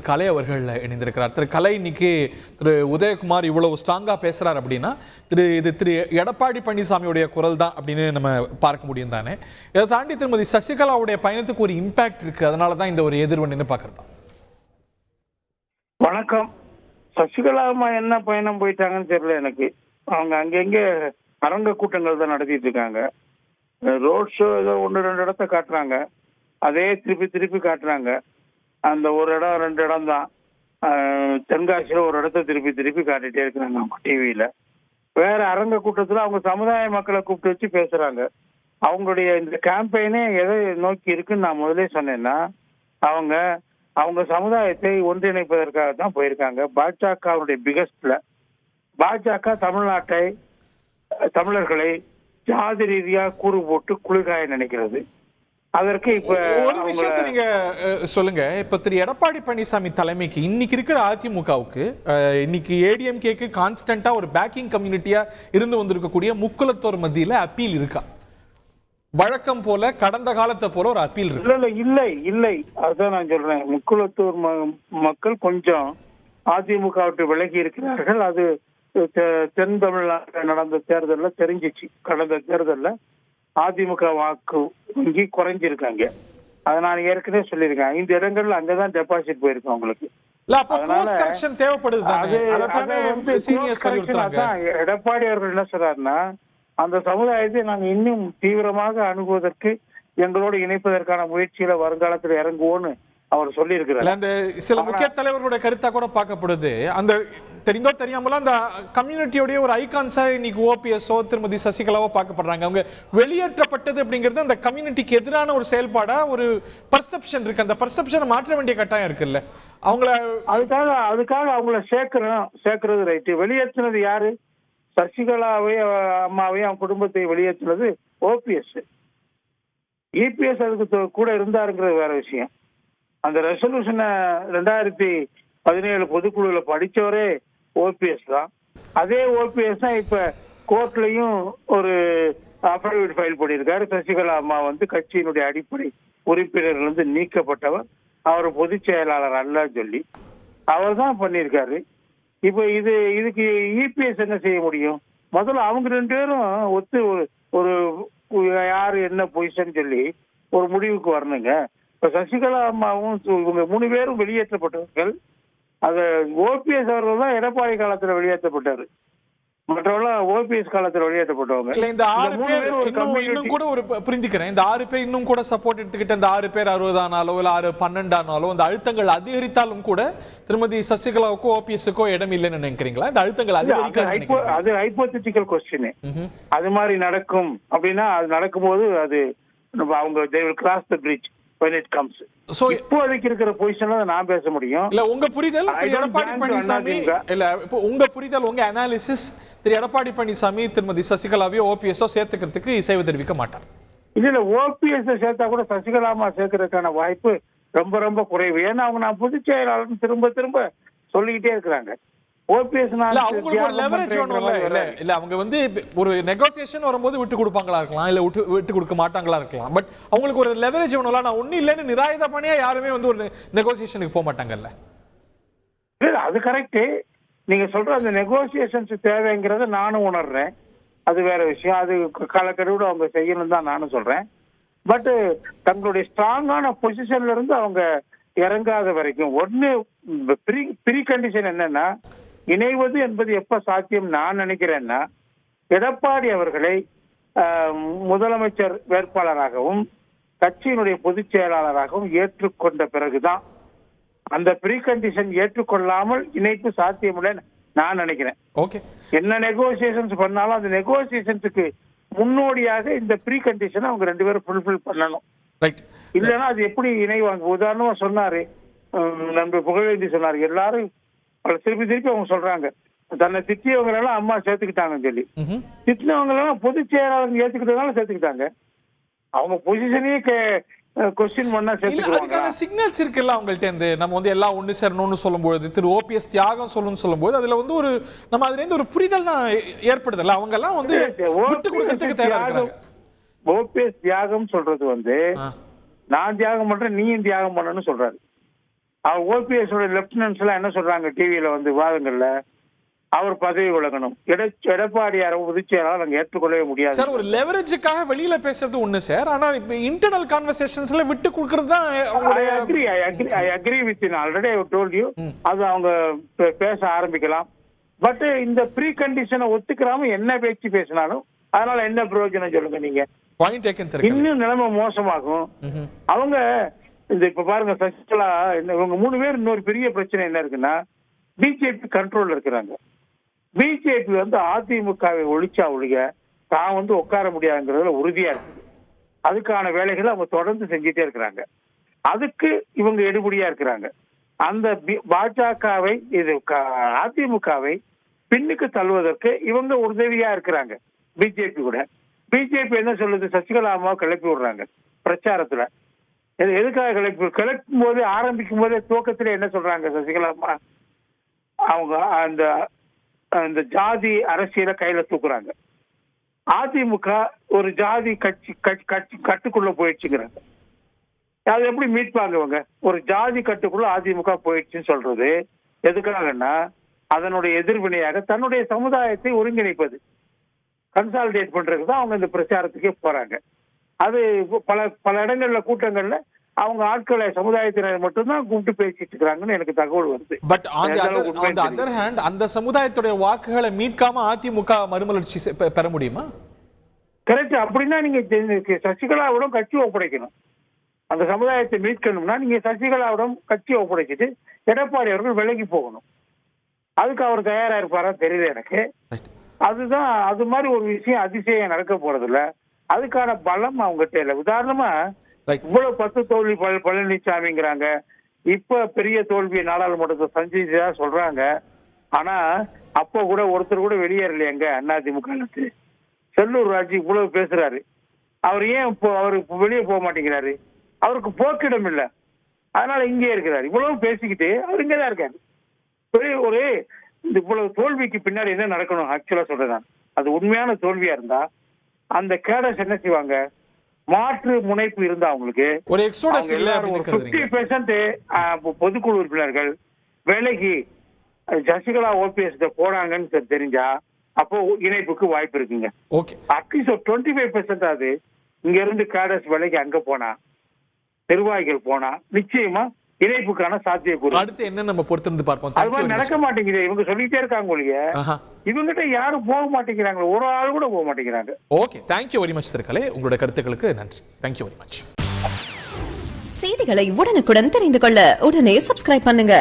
கலை அவர்கள் இணைந்திருக்கிறார். திரு கலை, இன்னைக்கு திரு உதயகுமார் இவ்வளவு ஸ்ட்ராங்கா பேசுறார் அப்படின்னா திரு எடப்பாடி பழனிசாமியுடைய குரல் தான் அப்படின்னு நம்ம பார்க்க முடியும் தானே. இதை தாண்டி திருமதி சசிகலாவுடைய பயணத்துக்கு ஒரு இம்பாக்ட் இருக்கு, அதனாலதான் இந்த ஒரு எதிர்வன்னு பார்க்கறதா? வணக்கம். சசிகலா அம்மா என்ன பயணம் போயிட்டாங்கன்னு தெரியல எனக்கு. அவங்க அங்கங்க அரங்க கூட்டங்கள் தான் நடத்திட்டு இருக்காங்க. ரோட் ஷோ ஏதோ 1-2 இடத்த காட்டுறாங்க, அதே திருப்பி திருப்பி காட்டுறாங்க. அந்த ஒரு இடம் 2 இடம் தான். தென்காசியில ஒரு இடத்த திருப்பி திருப்பி காட்டிட்டே இருக்கிறாங்க அவங்க டிவியில. வேற அரங்க கூட்டத்துல அவங்க சமுதாய மக்களை கூப்பிட்டு வச்சு பேசுறாங்க. அவங்களுடைய இந்த கேம்பெயினே எதை நோக்கி இருக்குன்னு நான் முதலே சொன்னேன்னா, அவங்க சமுதாயத்தை ஒன்றிணைப்பதற்காக தான் போயிருக்காங்க. பாஜகவுடைய பிகஸ்ட்ல பாஜக தமிழ்நாட்டை, தமிழர்களை ஜாதி ரீதியா கூறு போட்டு குளிர்காய நினைக்கிறது. அதற்கு இப்ப ஒரு விஷயத்தை நீங்க சொல்லுங்க. இப்ப திரு எடப்பாடி பழனிசாமி தலைமைக்கு இன்னைக்கு இருக்கிற அதிமுகவுக்கு, இன்னைக்கு ஏடிஎம்கேக்கு கான்ஸ்டன்டா ஒரு பேக்கிங் கம்யூனிட்டியா இருந்து வந்திருக்கக்கூடிய முக்குலத்தோர் மத்தியில அப்பீல் இருக்கா? வழக்கம் போல கடந்த காலத்தை போல ஒரு அப்பீல் இருக்கு? இல்லை. அதுதான் நான் சொல்றேன். முக்குலத்தூர் மக்கள் கொஞ்சம் அதிமுக விட்டு விலகி இருக்கிறார்கள். அது தென் தமிழ்நாட்டில் நடந்த தேர்தலில் தெரிஞ்சிச்சு. கடந்த தேர்தலில் அதிமுக வாக்கு வங்கி குறைஞ்சிருக்காங்க. அதை நான் ஏற்கனவே சொல்லியிருக்கேன். 5 இடங்கள்ல அங்கதான் டெபாசிட் போயிருக்கு அவங்களுக்கு. எடப்பாடி அவர்கள் என்ன சொல்றாருன்னா, அந்த சமுதாயத்தை நாங்கள் இன்னும் தீவிரமாக அணுகுவதற்கு, எங்களோடு இணைப்பதற்கான முயற்சியில வருங்காலத்தில் இறங்குவோன்னு அவர் சொல்லி இருக்கிறார். அந்த சில முக்கிய தலைவர்களுடைய கருத்தா கூட பார்க்கப்படுது. அந்த தெரிந்தோ தெரியாமல அந்த கம்யூனிட்டியோடைய ஒரு ஐகான்ஸா இன்னைக்கு ஓபிஎஸ்ஓ திருமதி சசிகலாவோ பார்க்கப்படுறாங்க. அவங்க வெளியேற்றப்பட்டது அப்படிங்கிறது அந்த கம்யூனிட்டிக்கு எதிரான ஒரு செயல்பாடா ஒரு பர்செப்ஷன் இருக்கு. அந்த பர்செப்ஷனை மாற்ற வேண்டிய கட்டாயம் இருக்குல்ல அவங்கள. அதுக்காக அவங்கள சேர்க்கிறது ரைட்டு. வெளியேற்றினது யாரு? சசிகலாவை, அம்மாவையும் அவங்க குடும்பத்தை வெளியேற்றினது ஓபிஎஸ். இபிஎஸ் அதுக்கு கூட இருந்தாருங்கிறது வேற விஷயம். அந்த ரெசல்யூஷனை 2017 பொதுக்குழுல படிச்சவரே ஓபிஎஸ் தான். அதே ஓபிஎஸ் தான் இப்ப கோர்ட்லயும் ஒரு அஃபிடவிட் ஃபைல் பண்ணியிருக்காரு. சசிகலா அம்மா கட்சியினுடைய அடிப்படை உறுப்பினர்கள் நீக்கப்பட்டவர், அவர் பொதுச் செயலாளர் அல்ல சொல்லி அவர் தான் பண்ணியிருக்காரு. இப்ப இதுக்கு இபிஎஸ் என்ன செய்ய முடியும்? முதல்ல அவங்க 2 பேரும் ஒத்து ஒரு யாரு என்ன பொசிஷன் சொல்லி ஒரு முடிவுக்கு வரணுங்க. இப்ப சசிகலா அம்மாவும் இவங்க 3 பேரும் வெளியேற்றப்பட்டவர்கள். அது ஓபிஎஸ் அவர்கள் தான் எடப்பாடி காலத்துல வெளியேற்றப்பட்டாரு, மற்றவர்கள் ஓபிஎஸ் காலத்துல வெளியேற்றப்பட்டவங்க. இந்த 6 பேர் இன்னும் கூட ஒரு புரிஞ்சுக்கிறேன். இந்த 6 பேர் இன்னும் கூட சப்போர்ட் எடுத்துக்கிட்டு இந்த 6 பேர் 60 ஆனாலோ இல்ல 12 ஆனாலோ இந்த அழுத்தங்கள் அதிகரித்தாலும் கூட திருமதி சசிகலாவுக்கோ ஓபிஎஸ்க்கோ இடம் இல்லைன்னு நினைக்கிறீங்களா? இந்த அழுத்தங்கள் அதிகரிக்க அது ஹைப்போதெட்டிக்கல் கொஸ்டின். அது மாதிரி நடக்கும் அப்படின்னா, அது நடக்கும்போது அது அவங்க they will cross the bridge when it comes. So இப்போதைக்கு இருக்கிற பொசிஷன்ல நான் பேச முடியும். இல்ல உங்க புரிதல் எடப்பாடி பழனிசாமி, இல்ல இப்போ உங்க புரிதல், உங்க அனாலிசிஸ், திரு எடப்பாடி பழனிசாமி திருமதி சசிகலாவையோ ஓபிஎஸ்ஓ சேர்த்துக்கிறதுக்கு இசைவு தெரிவிக்க மாட்டார்? இல்ல ஓபிஎஸ் சேர்த்தா கூட சசிகலாமா சேர்க்கறதுக்கான வாய்ப்பு ரொம்ப ரொம்ப குறைவு. ஏன்னா அவங்க நான் பொதுச் செயலாளர் திரும்ப திரும்ப சொல்லிக்கிட்டே இருக்கிறாங்க. ஓபிஎஸ் அவங்களுக்கு ஒரு லெவரேஜ் வேணும்ல. இல்ல அவங்க ஒரு நெகோசியேஷன் வரும்போது விட்டு கொடுப்பாங்களா இருக்கலாம், இல்ல விட்டு கொடுக்க மாட்டாங்களா இருக்கலாம். பட் அவங்களுக்கு ஒரு லெவரேஜ் வேணும்ல. நான் ஒண்ணு இல்லைன்னு நிராயுத பணியா யாருமே ஒரு நெகோசியேஷனுக்கு போக மாட்டாங்கல்ல. அது கரெக்ட். நீங்க சொல்ற அந்த நெகோசியேஷன்ஸ் தேவைங்கிறத நானும் உணர்றேன். அது வேற விஷயம். அது காலக்கெடுவோட அவங்க செய்யணும் தான் நானும் சொல்றேன். பட் தங்களுடைய ஸ்ட்ராங்கான பொசிஷன்ல இருந்து அவங்க இறங்காத வரைக்கும் ஒன்னு ப்ரீ கண்டிஷன் என்னன்னா, இணைவது என்பது எப்ப சாத்தியம் நான் நினைக்கிறேன்னா, எடப்பாடி அவர்களை முதலமைச்சர் வேட்பாளராகவும் கட்சியினுடைய பொதுச் செயலாளராகவும் ஏற்றுக்கொண்ட பிறகுதான். அந்த ப்ரீ கண்டிஷன் ஏற்றுக்கொள்ளாமல் இணைப்பு சாத்தியமில்லை நான் நினைக்கிறேன். ஓகே, என்ன நெகோசியேஷன்ஸ் பண்ணாலும் அந்த நெகோசியேஷன்ஸுக்கு முன்னோடியாக இந்த ப்ரீ கண்டிஷனை அவங்க 2 பேரும் ஃபுல்ஃபில் பண்ணணும். இல்லைன்னா அது எப்படி இணைவாங்க? உதாரணமா சொன்னாரு நம்ம புகழேந்தி சொன்னாரு, எல்லாரும் திருப்பி அவங்க சொல்றாங்க, தன்னை திட்டியவங்க எல்லாம் அம்மா சேர்த்துக்கிட்டாங்கன்னு சொல்லி. திட்டினவங்க எல்லாம் பொதுச் செயலாளர் ஏத்துக்கிட்டதுனால சேர்த்துக்கிட்டாங்க. அவங்க பொசிஷனையே கொஸ்டின் பண்ணா அதுக்கான சிக்னல்ஸ் இருக்குல்ல அவங்கள்ட்ட இருந்து. நம்ம எல்லாம் ஒண்ணு சேரணும்னு சொல்லும்போது, திரு ஓபிஎஸ் தியாகம் சொல்லணும்னு சொல்லும்போது அதுல ஒரு நம்ம அதுல இருந்து ஒரு புரிதல் தான் ஏற்படுதல்ல. அவங்க எல்லாம் விட்டு கொடுக்கறதுக்கு தயாரா. ஓபிஎஸ் தியாகம் சொல்றது நான் தியாகம் பண்றேன், நீயும் தியாகம் பண்ணணும்னு சொல்றாரு. ஓபிஎஸ் உடைய லெப்டினன்ட்ஸ் எல்லாம் என்ன சொல்றாங்க டிவியில வந்து விவாதங்கள்ல, அவர் பதவி விலகணும், எடப்பாடியார் பொதுச்செயலாளர் நாங்க ஏற்றுக்கொள்ளவே முடியாது சார். ஒரு லெவரேஜுக்காக வெளியில பேசுறது ஒண்ணு சார், ஆனா இப்ப இன்டர்னல் கான்வர்சேஷன்ஸ்ல விட்டு கொடுக்கறது தான் அவங்களுடைய. I agree with you. Already I told you. அது அவங்க பேச ஆரம்பிக்கலாம். பட் இந்த ப்ரீ கண்டிஷனை ஒத்துக்கிறாம என்ன பேச்சு பேசினாலும் அதனால என்ன பிரயோஜனம் சொல்லுங்க நீங்க? Point taken sir. இன்னும் நிலைமை மோசமாகும். அவங்க இந்த இப்ப பாருங்க சசிகலா, இவங்க 3 பேர் இன்னொரு பெரிய பிரச்சனை என்ன இருக்குன்னா, பிஜேபி கண்ட்ரோல்ல இருக்கிறாங்க. பிஜேபி வந்து அதிமுகவை ஒழிச்சா ஒழிய தான் வந்து உட்கார முடியாதுங்கிறதுல உறுதியா இருக்கு. அதுக்கான வேலைகளை அவங்க தொடர்ந்து செஞ்சுட்டே இருக்கிறாங்க. அதுக்கு இவங்க எடுபடியா இருக்கிறாங்க. அந்த பாஜகவை இது அதிமுகவை பின்னுக்கு தள்ளுவதற்கு இவங்க உதவியா இருக்கிறாங்க பிஜேபி கூட. பிஜேபி என்ன சொல்லுது, சசிகலா அம்மாவை கிளப்பி விடுறாங்க பிரச்சாரத்துல. எதுக்காக கிளப்பும் போது ஆரம்பிக்கும் போதே துவக்கத்துல என்ன சொல்றாங்க, சசிகலா அம்மா அவங்க அந்த ஜாதி அரசியலை கையில தூக்குறாங்க. அதிமுக ஒரு ஜாதி கட்சி கட்டுக்குள்ள போயிடுச்சுங்கிறாங்க. அது எப்படி மீட்பாங்க இவங்க? ஒரு ஜாதி கட்டுக்குள்ள அதிமுக போயிடுச்சுன்னு சொல்றது எதுக்காகன்னா, அதனுடைய எதிர்வினையாக தன்னுடைய சமுதாயத்தை ஒருங்கிணைப்பது, கன்சாலிடேட் பண்றதுக்கு தான் அவங்க இந்த பிரச்சாரத்துக்கே போறாங்க. அது பல இடங்கள்ல கூட்டங்கள்ல அவங்க ஆட்களை சமுதாயத்தினர் மட்டும்தான் கூப்பிட்டு பேசிட்டு இருக்காங்கன்னு எனக்கு தகவல் வருது. பட் அதர் ஹேண்ட் அந்த சமுதாயத்துடைய வாக்குகளை மீட்காம அதிமுக மறுமலர்ச்சி பெற முடியுமா? கரெக்ட். அப்படின்னா நீங்க சசிகலாவிடம் கட்சி ஒப்படைக்கணும். அந்த சமுதாயத்தை மீட்கணும்னா நீங்க சசிகலாவிடம் கட்சியை ஒப்படைச்சிட்டு எடப்பாடி அவர்கள் விலகி போகணும். அதுக்கு அவர் தயாரா இருப்பாரா தெரியல எனக்கு. அதுதான் அது மாதிரி ஒரு விஷயம் அதிசயம் நடக்க போறது இல்ல. அதுக்கான பலம் அவங்ககிட்ட இல்ல. உதாரணமா இவ்வளவு 10 தோல்வி பழனிசாமிங்கிறாங்க, இப்ப பெரிய தோல்வி நாடாளுமன்றத்தை சந்திச்சதா சொல்றாங்க. ஆனா அப்ப கூட ஒருத்தர் கூட வெளியேறலையாங்க அதிமுக. செல்லூர் ராஜு இவ்வளவு பேசுறாரு, அவர் ஏன் இப்போ அவரு வெளியே போக மாட்டேங்கிறாரு? அவருக்கு போக்கிடம் இல்ல, அதனால இங்கே இருக்கிறாரு. இவ்வளவு பேசிக்கிட்டு அவர் இங்கதான் இருக்காரு. ஒரு இவ்வளவு தோல்விக்கு பின்னாடி என்ன நடக்கணும் ஆக்சுவலா சொல்றேன். அது உண்மையான தோல்வியா இருந்தா அந்த கேடர்ஸ் என்ன செய்வாங்க, மாற்று முனைப்பு இருந்தா அவங்களுக்கு ஒரு எக்ஸோடஸ் இல்ல, ஒரு 50% பொதுக்குழு உறுப்பினர்கள் விலகி சசிகலா ஓபிஎஸ் போனாங்கன்னு தெரிஞ்சா அப்போ இணைப்புக்கு வாய்ப்பு இருக்குங்க. அட்லீஸ்ட் ஒரு 25% ஆகுது இங்க இருந்து கேடர்ஸ் விலகி அங்க போனா, நிர்வாகிகள் போனா நிச்சயமா இணைப்புக்கான சாத்தியக்கூறு. அடுத்து என்ன நம்ம பொறுத்திருந்து பார்ப்போம். அது மாதிரி நடக்க மாட்டேங்குது. இவங்க சொல்லிட்டே இருக்காங்க ஒழிய இவங்கிட்ட யாரும் போக மாட்டேங்கிறாங்க, ஒரு ஆள் கூட போக மாட்டேங்கிறாங்க. ஓகே, தேங்க்யூ வெரி மச் திருக்கலை, உங்களோட கருத்துக்களுக்கு நன்றி. Thank you very much. செய்திகளை உடனுக்குடன் தெரிந்து கொள்ள உடனே சப்ஸ்கிரைப் பண்ணுங்க.